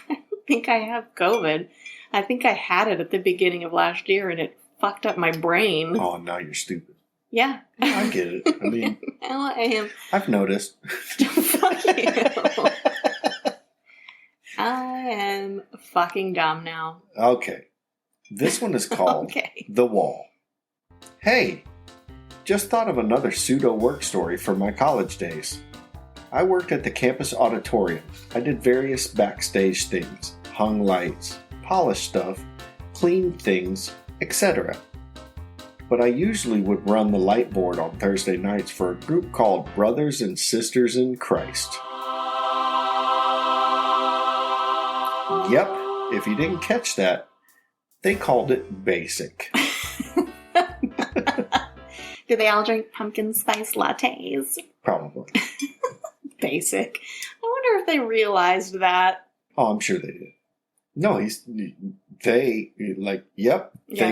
Speaker 1: think I have COVID. I think I had it at the beginning of last year and it fucked up my brain.
Speaker 2: Oh, now you're stupid.
Speaker 1: Yeah.
Speaker 2: I get it. I mean,
Speaker 1: I am.
Speaker 2: I've noticed.
Speaker 1: Fuck you. I am fucking dumb now.
Speaker 2: Okay. This one is called The Wall. Hey, just thought of another pseudo work story from my college days. I worked at the campus auditorium. I did various backstage things, hung lights, polished stuff, cleaned things, etc. But I usually would run the light board on Thursday nights for a group called Brothers and Sisters in Christ. Yep, if you didn't catch that, they called it basic.
Speaker 1: Do they all drink pumpkin spice lattes?
Speaker 2: Probably.
Speaker 1: Basic. I wonder if they realized that.
Speaker 2: Oh, I'm sure they did. No, they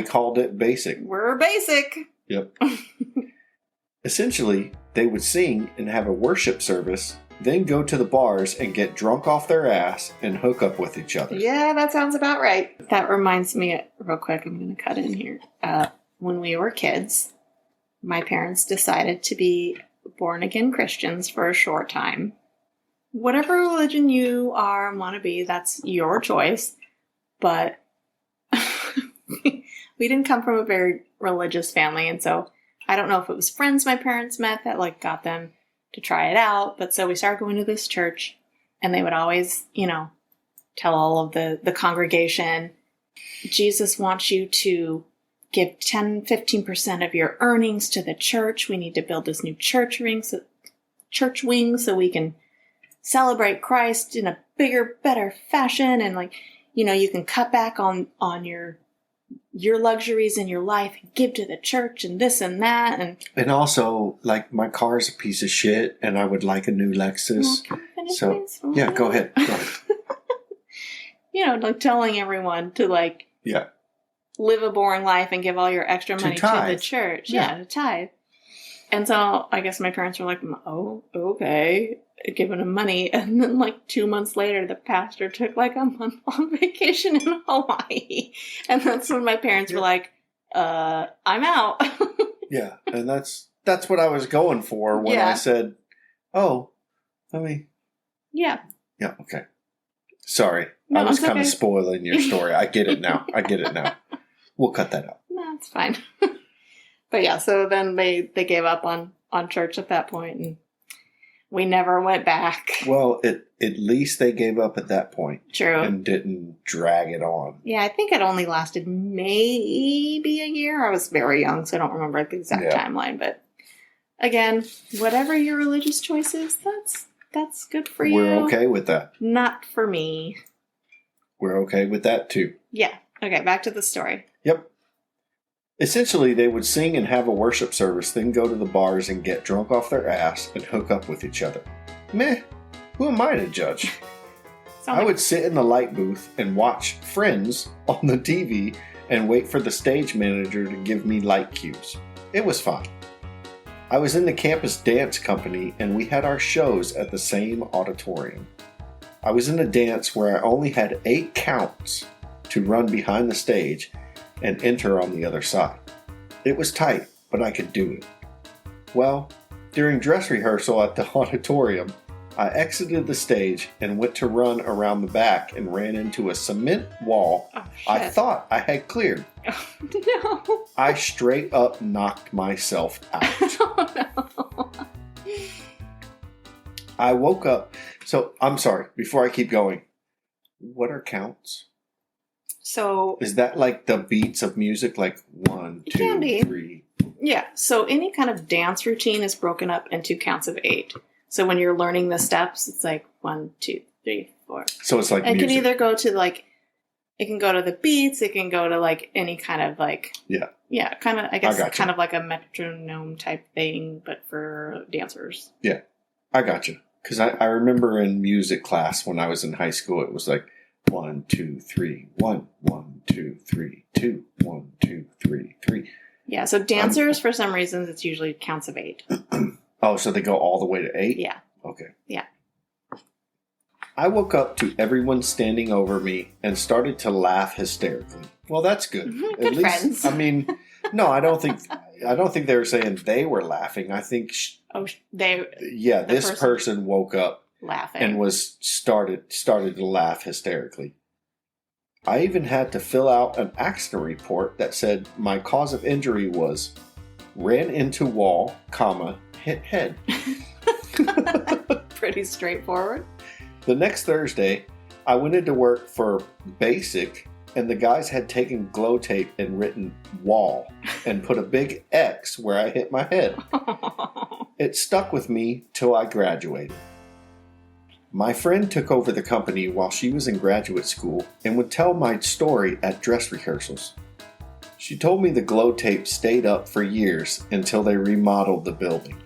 Speaker 2: called it basic.
Speaker 1: We're basic.
Speaker 2: Yep. Essentially, they would sing and have a worship service, then go to the bars and get drunk off their ass and hook up with each other.
Speaker 1: Yeah, that sounds about right. That reminds me, real quick, I'm going to cut in here. When we were kids, my parents decided to be born-again Christians for a short time. Whatever religion you are and want to be, that's your choice. But we didn't come from a very religious family, and so I don't know if it was friends my parents met that like got them to try it out. But so we started going to this church, and they would always, tell all of the congregation, Jesus wants you to give 10-15% of your earnings to the church. We need to build this new church wing so we can celebrate Christ in a bigger, better fashion. And you can cut back on your luxuries in your life and give to the church and this and that. And
Speaker 2: also, my car's a piece of shit and I would like a new Lexus. So, yeah, go ahead.
Speaker 1: Telling everyone to live a boring life and give all your extra money to the church. Yeah, to tithe. And so I guess my parents were like, oh, okay, giving them money. And then 2 months later, the pastor took a month on vacation in Hawaii. And that's when my parents were like, I'm out.
Speaker 2: Yeah, and that's what I was going for when I said, oh,
Speaker 1: yeah.
Speaker 2: Yeah, okay. Sorry. No, I was kind of spoiling your story. I get it now. We'll cut that out.
Speaker 1: No, it's fine. But yeah, so then they gave up on church at that point, and we never went back.
Speaker 2: Well, at least they gave up at that point.
Speaker 1: True.
Speaker 2: And didn't drag it on.
Speaker 1: Yeah, I think it only lasted maybe a year. I was very young, so I don't remember the exact timeline. But again, whatever your religious choice is, that's good for you.
Speaker 2: We're okay with that.
Speaker 1: Not for me.
Speaker 2: We're okay with that, too.
Speaker 1: Yeah. Okay, back to the story.
Speaker 2: Yep. Essentially, they would sing and have a worship service, then go to the bars and get drunk off their ass and hook up with each other. Meh. Who am I to judge? I would sit in the light booth and watch Friends on the TV and wait for the stage manager to give me light cues. It was fine. I was in the campus dance company and we had our shows at the same auditorium. I was in a dance where I only had 8 counts to run behind the stage and enter on the other side. It was tight, but I could do it. Well, during dress rehearsal at the auditorium, I exited the stage and went to run around the back and ran into a cement wall I thought I had cleared.
Speaker 1: Oh, no.
Speaker 2: I straight up knocked myself out.
Speaker 1: Oh, no.
Speaker 2: I woke up. So, I'm sorry, before I keep going, what are counts?
Speaker 1: So
Speaker 2: is that the beats of music, 1, 2, 3?
Speaker 1: Yeah. So any kind of dance routine is broken up into counts of 8. So when you're learning the steps, it's 1, 2, 3, 4.
Speaker 2: So it's
Speaker 1: it can either go to it can go to the beats. It can go to any kind of yeah, kind of I guess kind of like a metronome type thing, but for dancers.
Speaker 2: Yeah, I got you. Because I remember in music class when I was in high school, it was 1, 2, 3, 1, 1, 2, 3, 2, 1, 2, 3, 3.
Speaker 1: Yeah, so dancers, for some reasons, it's usually counts of 8.
Speaker 2: Oh, so they go all the way to 8?
Speaker 1: Yeah.
Speaker 2: Okay.
Speaker 1: Yeah.
Speaker 2: I woke up to everyone standing over me and started to laugh hysterically. Well, that's good.
Speaker 1: Mm-hmm. Good friends.
Speaker 2: No, I don't think they were saying they were laughing. I think
Speaker 1: this
Speaker 2: person woke up
Speaker 1: laughing
Speaker 2: and started to laugh hysterically. I even had to fill out an accident report that said my cause of injury was ran into wall, hit head.
Speaker 1: Pretty straightforward.
Speaker 2: The next Thursday, I went into work for basic, and the guys had taken glow tape and written wall and put a big X where I hit my head. It stuck with me till I graduated. My friend took over the company while she was in graduate school and would tell my story at dress rehearsals. She told me the glow tape stayed up for years until they remodeled the building.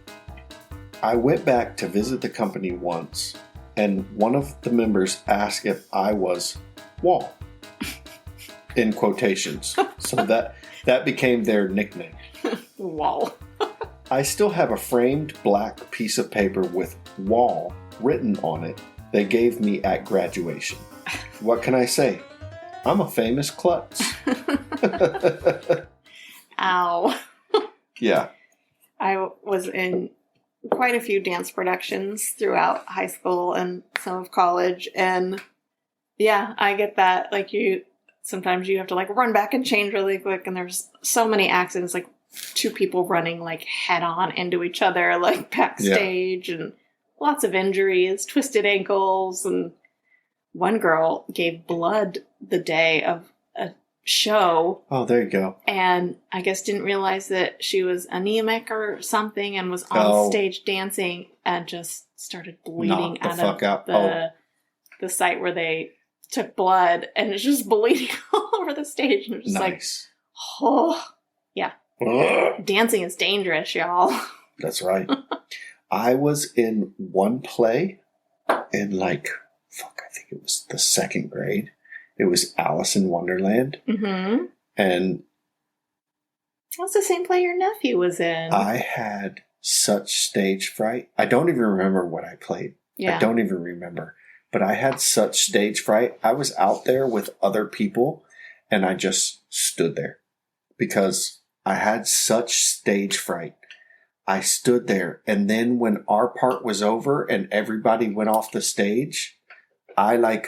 Speaker 2: I went back to visit the company once, and one of the members asked if I was Wall, in quotations. So that became their nickname.
Speaker 1: Wall.
Speaker 2: I still have a framed black piece of paper with Wall written on it they gave me at graduation. What can I say? I'm a famous klutz.
Speaker 1: Ow.
Speaker 2: Yeah.
Speaker 1: I was in quite a few dance productions throughout high school and some of college, and yeah, I get that. Like, sometimes you have to like run back and change really quick, and there's so many accidents, like 2 people running like head on into each other, like backstage, and lots of injuries, twisted ankles, and one girl gave blood the day of a show.
Speaker 2: Oh, there you go.
Speaker 1: And I guess didn't realize that she was anemic or something, and was on stage dancing and just started bleeding out of the site where they took blood, and it's just bleeding all over the stage. And it's just like, oh, yeah. Dancing is dangerous, y'all.
Speaker 2: That's right. I was in one play in I think it was the 2nd grade. It was Alice in Wonderland. Mm-hmm. And
Speaker 1: that's the same play your nephew was in.
Speaker 2: I had such stage fright. I don't even remember what I played. Yeah. I don't even remember. But I had such stage fright. I was out there with other people, and I just stood there because I had such stage fright. I stood there, and then when our part was over and everybody went off the stage, I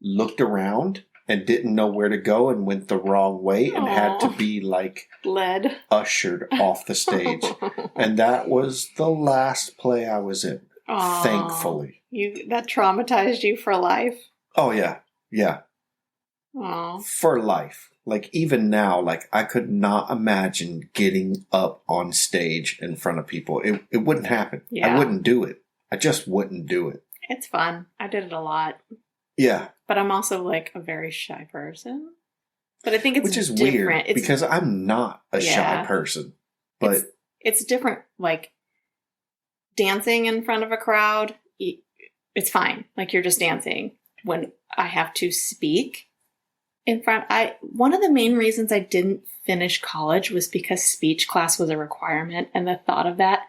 Speaker 2: looked around and didn't know where to go and went the wrong way and had to be
Speaker 1: led,
Speaker 2: ushered off the stage. And that was the last play I was in. Aww. Thankfully.
Speaker 1: That traumatized you for life?
Speaker 2: Oh yeah. Yeah.
Speaker 1: Aww.
Speaker 2: For life. Even now, I could not imagine getting up on stage in front of people. It wouldn't happen. Yeah. I wouldn't do it. I just wouldn't do it.
Speaker 1: It's fun. I did it a lot.
Speaker 2: Yeah.
Speaker 1: But I'm also a very shy person. But I think it's
Speaker 2: which is
Speaker 1: different.
Speaker 2: Weird because I'm not a shy person. But
Speaker 1: it's different. Dancing in front of a crowd, it's fine. You're just dancing. When I have to speak in front, one of the main reasons I didn't finish college was because speech class was a requirement, and the thought of that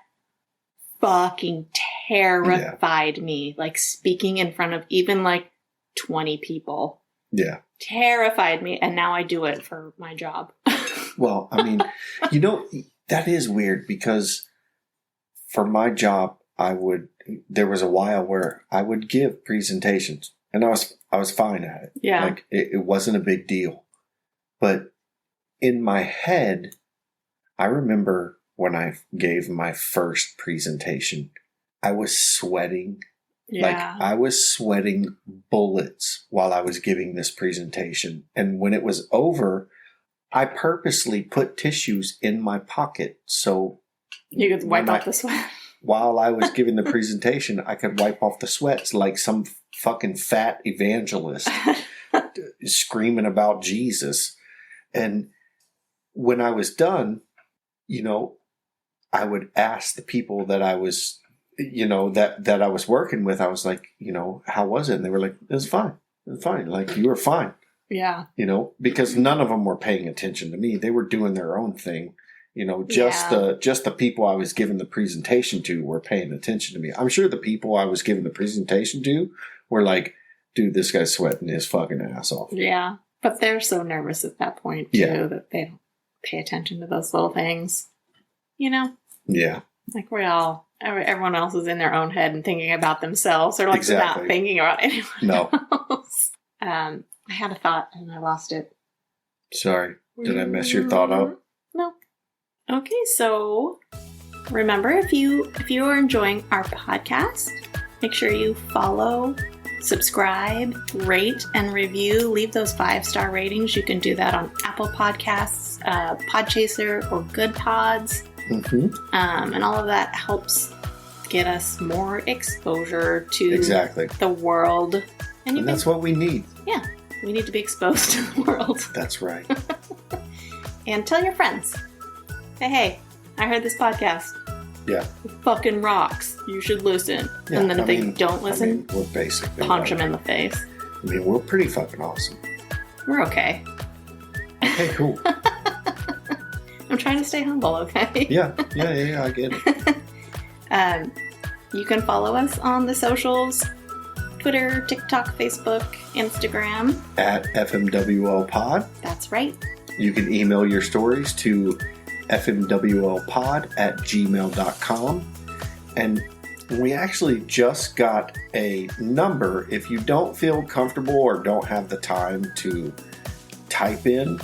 Speaker 1: fucking terrified me. Speaking in front of even 20 people.
Speaker 2: Yeah. Terrified me,
Speaker 1: and now I do it for my job.
Speaker 2: Well, I mean, that is weird because for my job, there was a while where I would give presentations, and I was fine at it.
Speaker 1: Yeah.
Speaker 2: It wasn't a big deal. But in my head, I remember when I gave my first presentation, I was sweating.
Speaker 1: Yeah.
Speaker 2: I was sweating bullets while I was giving this presentation. And when it was over, I purposely put tissues in my pocket so
Speaker 1: you could wipe off the sweat.
Speaker 2: While I was giving the presentation, I could wipe off the sweats like some fucking fat evangelist screaming about Jesus. And when I was done, I would ask the people that I was, that I was working with, I was like, how was it? And they were like, it was fine. It was fine. You were fine.
Speaker 1: Yeah.
Speaker 2: Because none of them were paying attention to me. They were doing their own thing. Just the people I was giving the presentation to were paying attention to me. I'm sure the people I was giving the presentation to were like, dude, this guy's sweating his fucking ass off.
Speaker 1: Yeah. But they're so nervous at that point, too, that they don't pay attention to those little things.
Speaker 2: Yeah.
Speaker 1: We all everyone else is in their own head and thinking about themselves. They're like not thinking about anyone else. I had a thought and I lost it.
Speaker 2: Sorry. Did I mess your thought up?
Speaker 1: No. Okay, so remember, if you are enjoying our podcast, make sure you follow, subscribe, rate, and review. Leave those 5-star ratings. You can do that on Apple Podcasts, Podchaser, or Good Pods.
Speaker 2: Mm-hmm.
Speaker 1: And all of that helps get us more exposure to the world.
Speaker 2: And that's what we need.
Speaker 1: Yeah, we need to be exposed to the world.
Speaker 2: That's right.
Speaker 1: And tell your friends. Hey, I heard this podcast.
Speaker 2: Yeah.
Speaker 1: It fucking rocks. You should listen. Yeah, and then if they don't listen,
Speaker 2: we're basically
Speaker 1: punch them in the face.
Speaker 2: I mean, we're pretty fucking awesome.
Speaker 1: We're okay.
Speaker 2: Okay, cool.
Speaker 1: I'm trying to stay humble, okay?
Speaker 2: Yeah, I get it.
Speaker 1: You can follow us on the socials: Twitter, TikTok, Facebook, Instagram.
Speaker 2: At FMWL Pod.
Speaker 1: That's right.
Speaker 2: You can email your stories to fmwlpod@gmail.com. And we actually just got a number. If you don't feel comfortable or don't have the time to type in,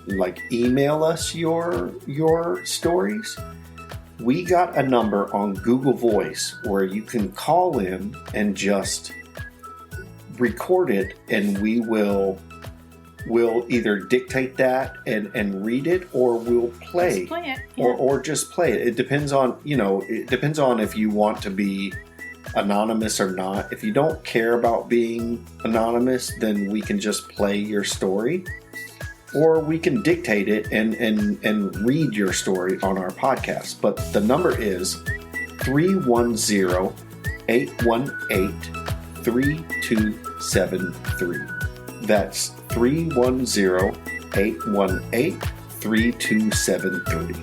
Speaker 2: like email us your stories, we got a number on Google Voice where you can call in and just record it, and we'll either dictate that and read it, or we'll play
Speaker 1: it. Yeah.
Speaker 2: Or just play it. It depends on if you want to be anonymous or not. If you don't care about being anonymous, then we can just play your story, or we can dictate it and read your story on our podcast. But the number is 310-818-3273. That's 310-818-3273.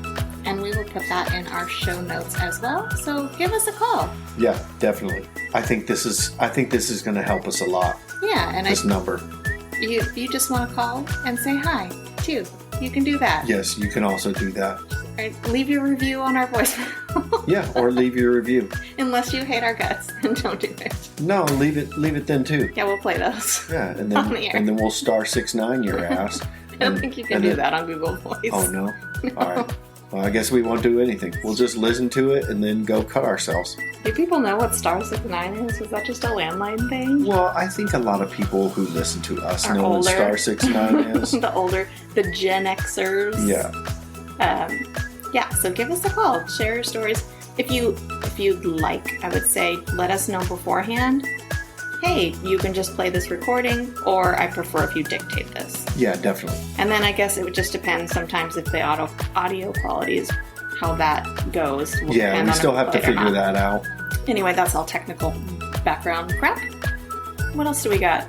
Speaker 1: And we will put that in our show notes as well. So give us a call.
Speaker 2: Yeah, definitely. I think this is going to help us a lot.
Speaker 1: Yeah, and
Speaker 2: this number.
Speaker 1: If you just want to call and say hi too, you can do that.
Speaker 2: Yes, you can also do that.
Speaker 1: Right, leave your review on our voicemail.
Speaker 2: Yeah, or leave your review.
Speaker 1: Unless you hate our guts, then don't do it.
Speaker 2: No, leave it then too.
Speaker 1: Yeah, we'll play those.
Speaker 2: Yeah, and then we'll *69 your ass.
Speaker 1: I don't think you can do that on Google Voice.
Speaker 2: Oh no? All right. Well, I guess we won't do anything. We'll just listen to it and then go cut ourselves.
Speaker 1: Do people know what *69 is? Is that just a landline thing?
Speaker 2: Well, I think a lot of people who listen to us know what *69 is.
Speaker 1: the Gen Xers.
Speaker 2: Yeah.
Speaker 1: Yeah, so give us a call. Share your stories. If you'd like, I would say, let us know beforehand. Hey, you can just play this recording, or I prefer if you dictate this.
Speaker 2: Yeah, definitely.
Speaker 1: And then I guess it would just depend sometimes if the audio quality is how that goes.
Speaker 2: Yeah, we still have to figure that out.
Speaker 1: Anyway, that's all technical background crap. What else do we got?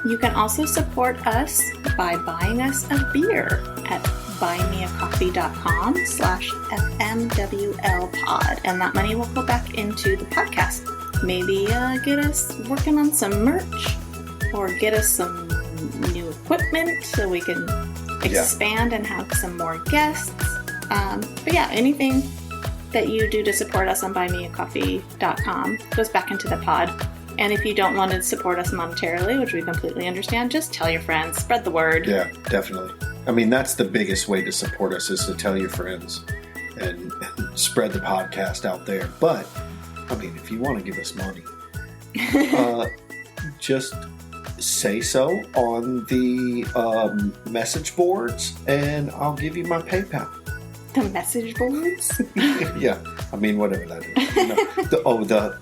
Speaker 1: You can also support us by buying us a beer at buymeacoffee.com/FMWLpod, and that money will go back into the podcast. Maybe get us working on some merch, or get us some new equipment so we can expand and have some more guests. But yeah, anything that you do to support us on buymeacoffee.com goes back into the pod. And if you don't want to support us monetarily, which we completely understand, just tell your friends, spread the word.
Speaker 2: Yeah, definitely. I mean, that's the biggest way to support us, is to tell your friends and spread the podcast out there. But, I mean, if you want to give us money, just say so on the message boards, and I'll give you my PayPal.
Speaker 1: The message boards?
Speaker 2: Yeah, I mean, whatever that is.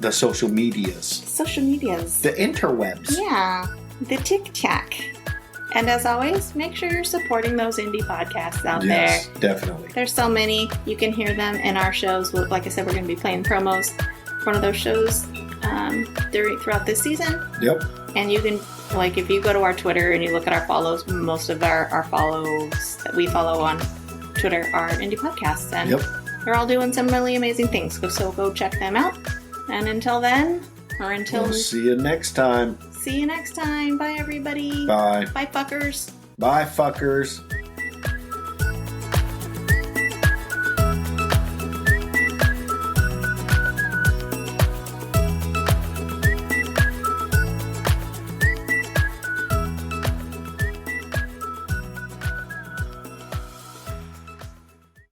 Speaker 2: The social medias.
Speaker 1: Social medias.
Speaker 2: The interwebs.
Speaker 1: Yeah, the tic-tac. And as always, make sure you're supporting those indie podcasts out there.
Speaker 2: Yes, definitely.
Speaker 1: There's so many. You can hear them in our shows. Like I said, we're going to be playing promos for one of those shows throughout this season.
Speaker 2: Yep.
Speaker 1: And you can, like, if you go to our Twitter and you look at our follows, most of our follows that we follow on Twitter are indie podcasts. And they're all doing some really amazing things. So go check them out. And until then,
Speaker 2: we'll see you next time.
Speaker 1: See you next time. Bye, everybody.
Speaker 2: Bye.
Speaker 1: Bye, fuckers.
Speaker 2: Bye, fuckers.